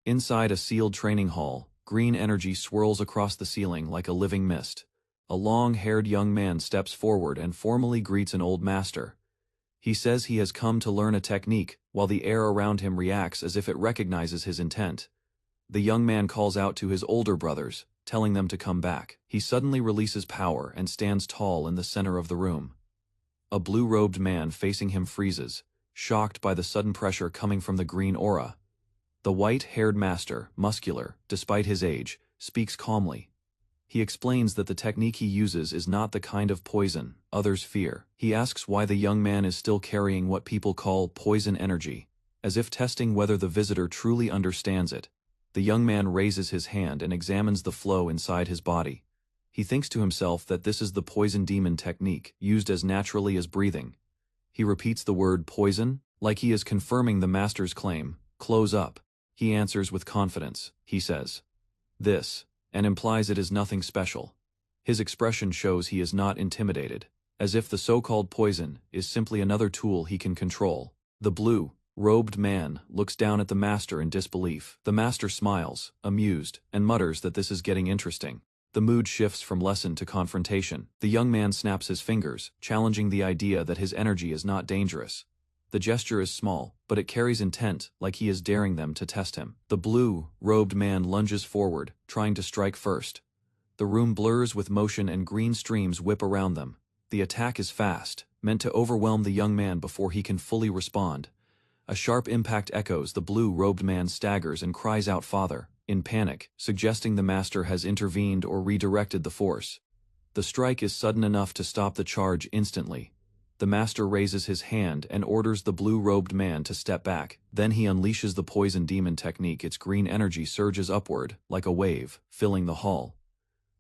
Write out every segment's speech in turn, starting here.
Inside a sealed training hall, green energy swirls across the ceiling like a living mist. A long-haired young man steps forward and formally greets an old master. He says he has come to learn a technique, while the air around him reacts as if it recognizes his intent. The young man calls out to his older brothers, telling them to come back. He suddenly releases power and stands tall in the center of the room. A blue-robed man facing him freezes, shocked by the sudden pressure coming from the green aura. The white-haired master, muscular, despite his age, speaks calmly. He explains that the technique he uses is not the kind of poison others fear. He asks why the young man is still carrying what people call poison energy, as if testing whether the visitor truly understands it. The young man raises his hand and examines the flow inside his body. He thinks to himself that this is the poison demon technique, used as naturally as breathing. He repeats the word poison, like he is confirming the master's claim. Close up. He answers with confidence. He says, "This," and implies it is nothing special. His expression shows he is not intimidated, as if the so-called poison is simply another tool he can control. The blue-robed man looks down at the master in disbelief. The master smiles, amused, and mutters that this is getting interesting. The mood shifts from lesson to confrontation. The young man snaps his fingers, challenging the idea that his energy is not dangerous. The gesture is small, but it carries intent, like he is daring them to test him. The blue-robed man lunges forward, trying to strike first. The room blurs with motion and green streams whip around them. The attack is fast, meant to overwhelm the young man before he can fully respond. A sharp impact echoes. The blue-robed man staggers and cries out "Father," in panic, suggesting the master has intervened or redirected the force. The strike is sudden enough to stop the charge instantly. The master raises his hand and orders the blue-robed man to step back. Then he unleashes the poison demon technique. Its green energy surges upward, like a wave, filling the hall.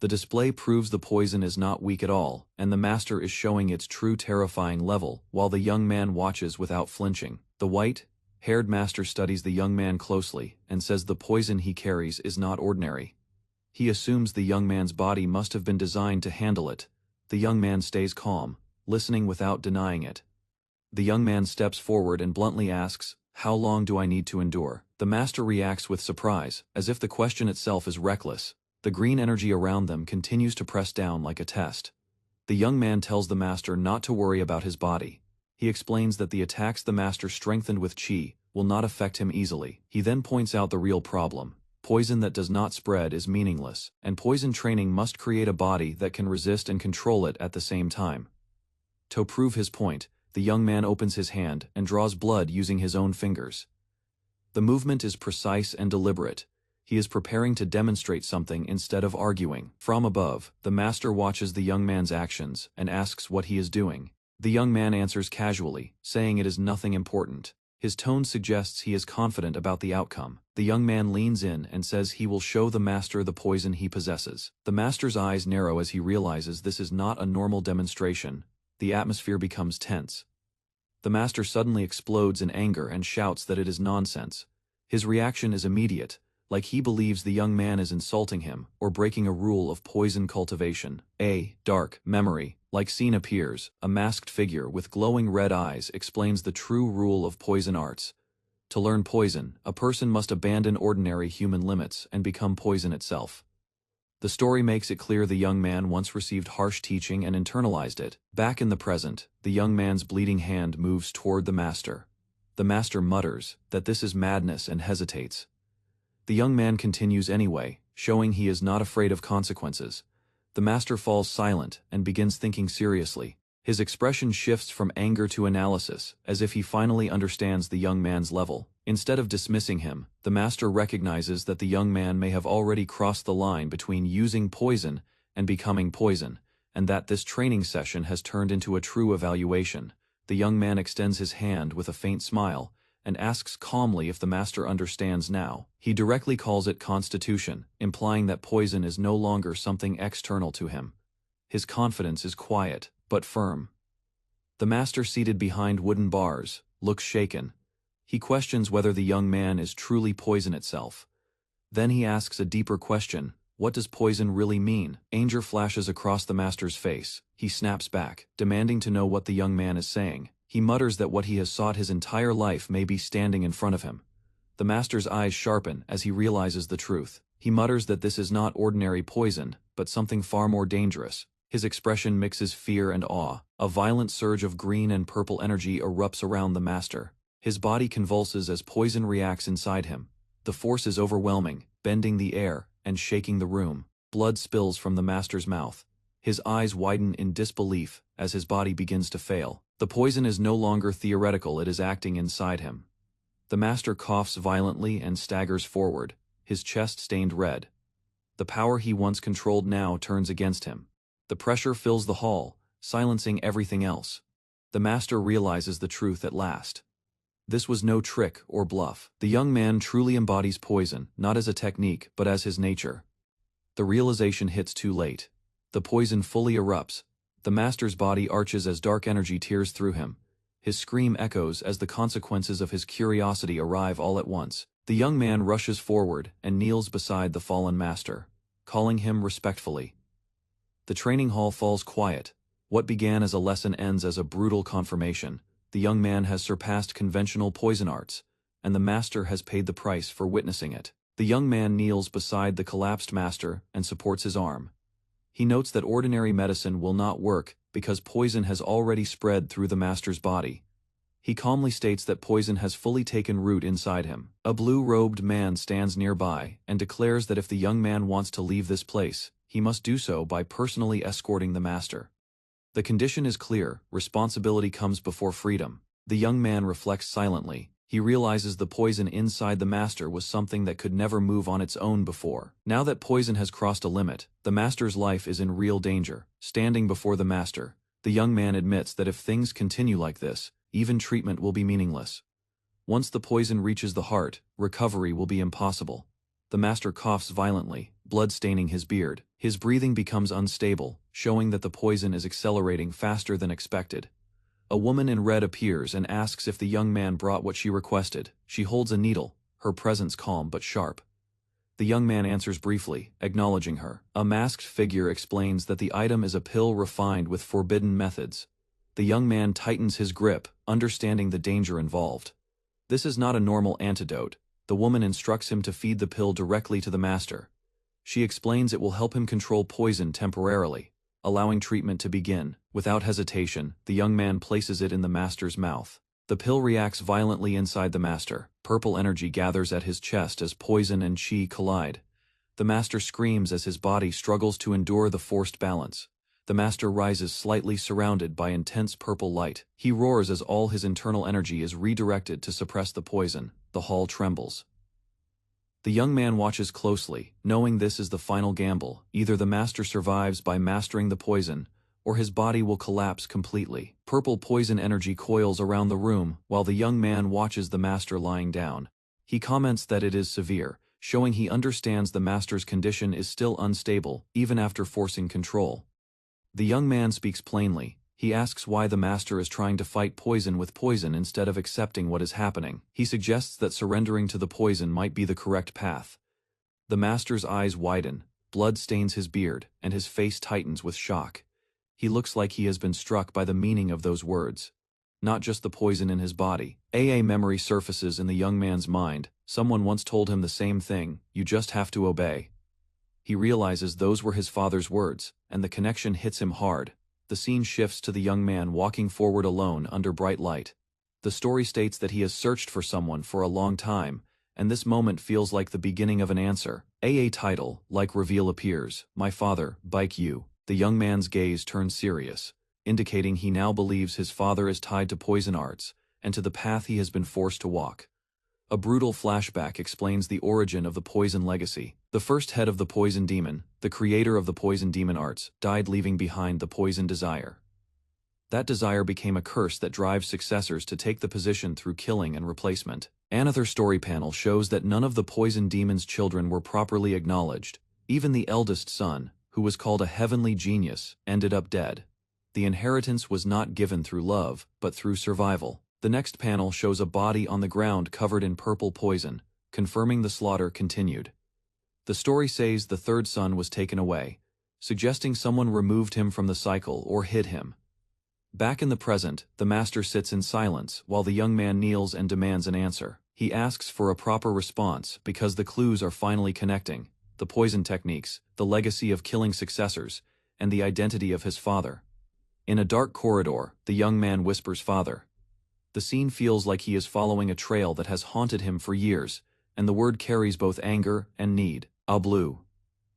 The display proves the poison is not weak at all, and the master is showing its true terrifying level, while the young man watches without flinching. The white-haired master studies the young man closely and says the poison he carries is not ordinary. He assumes the young man's body must have been designed to handle it. The young man stays calm, listening without denying it. The young man steps forward and bluntly asks, "How long do I need to endure?" The master reacts with surprise, as if the question itself is reckless. The green energy around them continues to press down like a test. The young man tells the master not to worry about his body. He explains that the attacks the master strengthened with chi will not affect him easily. He then points out the real problem. Poison that does not spread is meaningless, and poison training must create a body that can resist and control it at the same time. To prove his point, the young man opens his hand and draws blood using his own fingers. The movement is precise and deliberate. He is preparing to demonstrate something instead of arguing. From above, the master watches the young man's actions and asks what he is doing. The young man answers casually, saying it is nothing important. His tone suggests he is confident about the outcome. The young man leans in and says he will show the master the poison he possesses. The master's eyes narrow as he realizes this is not a normal demonstration. The atmosphere becomes tense. The master suddenly explodes in anger and shouts that it is nonsense. His reaction is immediate, like he believes the young man is insulting him or breaking a rule of poison cultivation. A dark memory like scene appears. A masked figure with glowing red eyes explains the true rule of poison arts. To learn poison, a person must abandon ordinary human limits and become poison itself. The story makes it clear the young man once received harsh teaching and internalized it. Back in the present, the young man's bleeding hand moves toward the master. The master mutters that this is madness and hesitates. The young man continues anyway, showing he is not afraid of consequences. The master falls silent and begins thinking seriously. His expression shifts from anger to analysis, as if he finally understands the young man's level. Instead of dismissing him, the master recognizes that the young man may have already crossed the line between using poison and becoming poison, and that this training session has turned into a true evaluation. The young man extends his hand with a faint smile, and asks calmly if the master understands now. He directly calls it constitution, implying that poison is no longer something external to him. His confidence is quiet, but firm. The master, seated behind wooden bars, looks shaken. He questions whether the young man is truly poison itself. Then he asks a deeper question: what does poison really mean? Anger flashes across the master's face. He snaps back, demanding to know what the young man is saying. He mutters that what he has sought his entire life may be standing in front of him. The master's eyes sharpen as he realizes the truth. He mutters that this is not ordinary poison, but something far more dangerous. His expression mixes fear and awe. A violent surge of green and purple energy erupts around the master. His body convulses as poison reacts inside him. The force is overwhelming, bending the air and shaking the room. Blood spills from the master's mouth. His eyes widen in disbelief as his body begins to fail. The poison is no longer theoretical, it is acting inside him. The master coughs violently and staggers forward, his chest stained red. The power he once controlled now turns against him. The pressure fills the hall, silencing everything else. The master realizes the truth at last. This was no trick or bluff. The young man truly embodies poison, not as a technique, but as his nature. The realization hits too late. The poison fully erupts. The master's body arches as dark energy tears through him. His scream echoes as the consequences of his curiosity arrive all at once. The young man rushes forward and kneels beside the fallen master, calling him respectfully. The training hall falls quiet. What began as a lesson ends as a brutal confirmation. The young man has surpassed conventional poison arts, and the master has paid the price for witnessing it. The young man kneels beside the collapsed master and supports his arm. He notes that ordinary medicine will not work because poison has already spread through the master's body. He calmly states that poison has fully taken root inside him. A blue-robed man stands nearby and declares that if the young man wants to leave this place, he must do so by personally escorting the master. The condition is clear: responsibility comes before freedom. The young man reflects silently. He realizes the poison inside the master was something that could never move on its own before. Now that poison has crossed a limit, the master's life is in real danger. Standing before the master, the young man admits that if things continue like this, even treatment will be meaningless. Once the poison reaches the heart, recovery will be impossible. The master coughs violently, blood staining his beard. His breathing becomes unstable, showing that the poison is accelerating faster than expected. A woman in red appears and asks if the young man brought what she requested. She holds a needle, her presence calm but sharp. The young man answers briefly, acknowledging her. A masked figure explains that the item is a pill refined with forbidden methods. The young man tightens his grip, understanding the danger involved. This is not a normal antidote. The woman instructs him to feed the pill directly to the master. She explains it will help him control poison temporarily, allowing treatment to begin. Without hesitation, the young man places it in the master's mouth. The pill reacts violently inside the master. Purple energy gathers at his chest as poison and chi collide. The master screams as his body struggles to endure the forced balance. The master rises slightly, surrounded by intense purple light. He roars as all his internal energy is redirected to suppress the poison. The hall trembles. The young man watches closely, knowing this is the final gamble. Either the master survives by mastering the poison, or his body will collapse completely. Purple poison energy coils around the room while the young man watches the master lying down. He comments that it is severe, showing he understands the master's condition is still unstable, even after forcing control. The young man speaks plainly. He asks why the master is trying to fight poison with poison instead of accepting what is happening. He suggests that surrendering to the poison might be the correct path. The master's eyes widen, blood stains his beard, and his face tightens with shock. He looks like he has been struck by the meaning of those words. Not just the poison in his body. A memory surfaces in the young man's mind. Someone once told him the same thing: you just have to obey. He realizes those were his father's words, and the connection hits him hard. The scene shifts to the young man walking forward alone under bright light. The story states that he has searched for someone for a long time, and this moment feels like the beginning of an answer. A title, like reveal appears: My Father, Bike You. The young man's gaze turns serious, indicating he now believes his father is tied to poison arts, and to the path he has been forced to walk. A brutal flashback explains the origin of the poison legacy. The first head of the poison demon, the creator of the poison demon arts, died leaving behind the poison desire. That desire became a curse that drives successors to take the position through killing and replacement. Another story panel shows that none of the poison demon's children were properly acknowledged. Even the eldest son, who was called a heavenly genius, ended up dead. The inheritance was not given through love, but through survival. The next panel shows a body on the ground covered in purple poison, confirming the slaughter continued. The story says the third son was taken away, suggesting someone removed him from the cycle or hid him. Back in the present, the master sits in silence while the young man kneels and demands an answer. He asks for a proper response because the clues are finally connecting: the poison techniques, the legacy of killing successors, and the identity of his father. In a dark corridor, the young man whispers "Father." The scene feels like he is following a trail that has haunted him for years, and the word carries both anger and need. A blue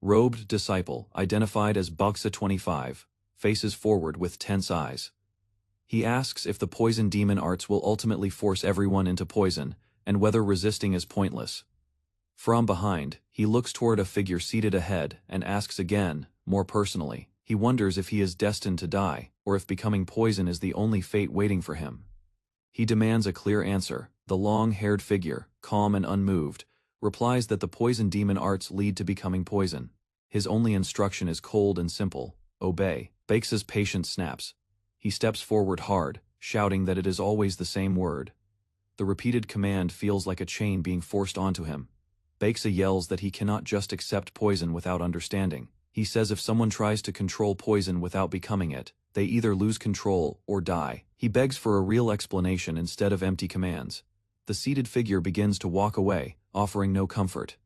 robed disciple, identified as Buxa 25, faces forward with tense eyes. He asks if the poison demon arts will ultimately force everyone into poison, and whether resisting is pointless. From behind, he looks toward a figure seated ahead and asks again, more personally. He wonders if he is destined to die, or if becoming poison is the only fate waiting for him. He demands a clear answer. The long-haired figure, calm and unmoved, replies that the poison demon arts lead to becoming poison. His only instruction is cold and simple: obey. Buxa's patience snaps. He steps forward hard, shouting that it is always the same word. The repeated command feels like a chain being forced onto him. Buxa yells that he cannot just accept poison without understanding. He says if someone tries to control poison without becoming it, they either lose control or die. He begs for a real explanation instead of empty commands. The seated figure begins to walk away, offering no comfort.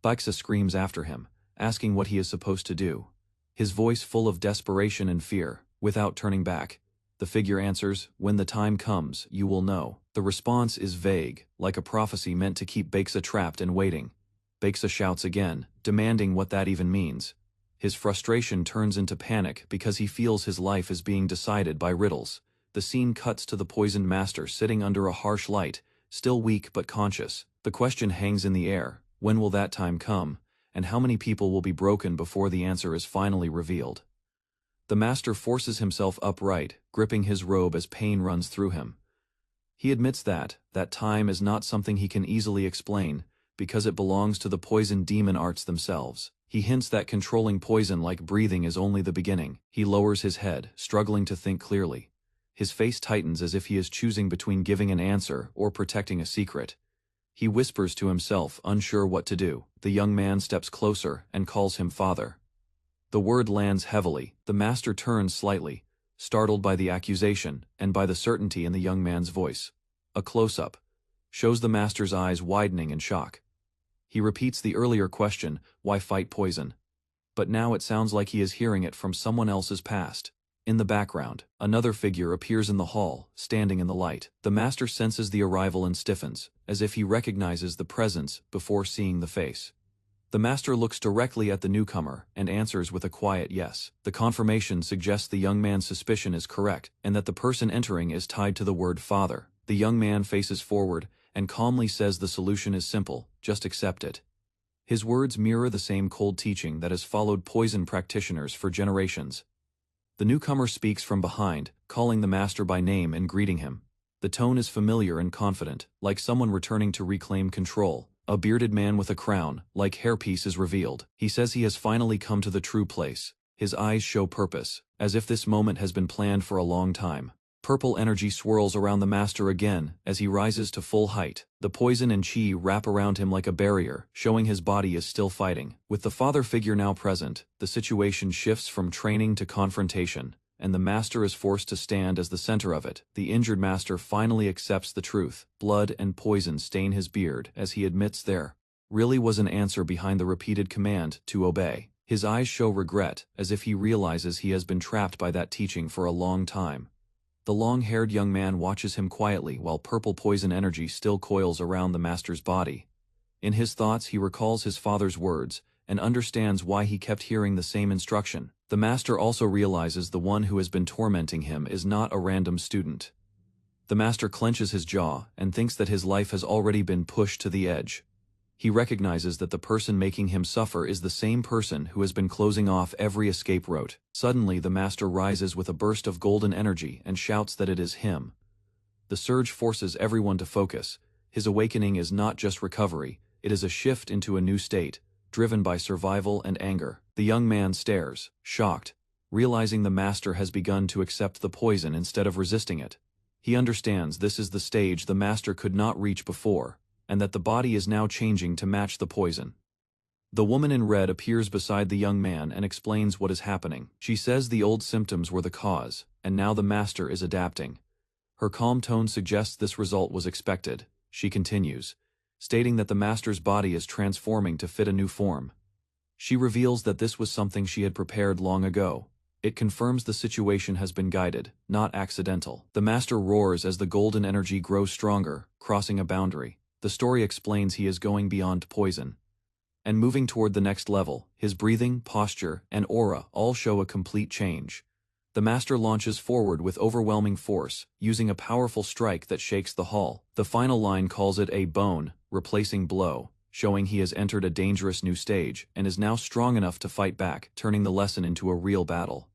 Buxa screams after him, asking what he is supposed to do. His voice full of desperation and fear. Without turning back, the figure answers, "When the time comes, you will know." The response is vague, like a prophecy meant to keep Buxa trapped and waiting. Buxa shouts again, demanding what that even means. His frustration turns into panic because he feels his life is being decided by riddles. The scene cuts to the poisoned master sitting under a harsh light, still weak but conscious. The question hangs in the air: when will that time come, and how many people will be broken before the answer is finally revealed? The master forces himself upright, gripping his robe as pain runs through him. He admits that time is not something he can easily explain, because it belongs to the poison demon arts themselves. He hints that controlling poison like breathing is only the beginning. He lowers his head, struggling to think clearly. His face tightens as if he is choosing between giving an answer or protecting a secret. He whispers to himself, unsure what to do. The young man steps closer and calls him father. The word lands heavily. The master turns slightly, startled by the accusation and by the certainty in the young man's voice. A close-up shows the master's eyes widening in shock. He repeats the earlier question, why fight poison? But now it sounds like he is hearing it from someone else's past. In the background, another figure appears in the hall, standing in the light. The master senses the arrival and stiffens, as if he recognizes the presence before seeing the face. The master looks directly at the newcomer and answers with a quiet yes. The confirmation suggests the young man's suspicion is correct, and that the person entering is tied to the word father. The young man faces forward and calmly says the solution is simple: just accept it. His words mirror the same cold teaching that has followed poison practitioners for generations. The newcomer speaks from behind, calling the master by name and greeting him. The tone is familiar and confident, like someone returning to reclaim control. A bearded man with a crown, like hairpiece, is revealed. He says he has finally come to the true place. His eyes show purpose, as if this moment has been planned for a long time. Purple energy swirls around the master again as he rises to full height. The poison and chi wrap around him like a barrier, showing his body is still fighting. With the father figure now present, the situation shifts from training to confrontation, and the master is forced to stand as the center of it. The injured master finally accepts the truth. Blood and poison stain his beard as he admits there really was an answer behind the repeated command to obey. His eyes show regret, as if he realizes he has been trapped by that teaching for a long time. The long-haired young man watches him quietly while purple poison energy still coils around the master's body. In his thoughts he recalls his father's words and understands why he kept hearing the same instruction. The master also realizes the one who has been tormenting him is not a random student. The master clenches his jaw and thinks that his life has already been pushed to the edge. He recognizes that the person making him suffer is the same person who has been closing off every escape route. Suddenly the master rises with a burst of golden energy and shouts that it is him. The surge forces everyone to focus. His awakening is not just recovery, it is a shift into a new state, driven by survival and anger. The young man stares, shocked, realizing the master has begun to accept the poison instead of resisting it. He understands this is the stage the master could not reach before, and that the body is now changing to match the poison. The woman in red appears beside the young man and explains what is happening. She says the old symptoms were the cause, and now the master is adapting. Her calm tone suggests this result was expected, she continues, stating that the master's body is transforming to fit a new form. She reveals that this was something she had prepared long ago. It confirms the situation has been guided, not accidental. The master roars as the golden energy grows stronger, crossing a boundary. The story explains he is going beyond poison and moving toward the next level. His breathing, posture, and aura all show a complete change. The master launches forward with overwhelming force, using a powerful strike that shakes the hall. The final line calls it a bone, replacing blow, showing he has entered a dangerous new stage and is now strong enough to fight back, turning the lesson into a real battle.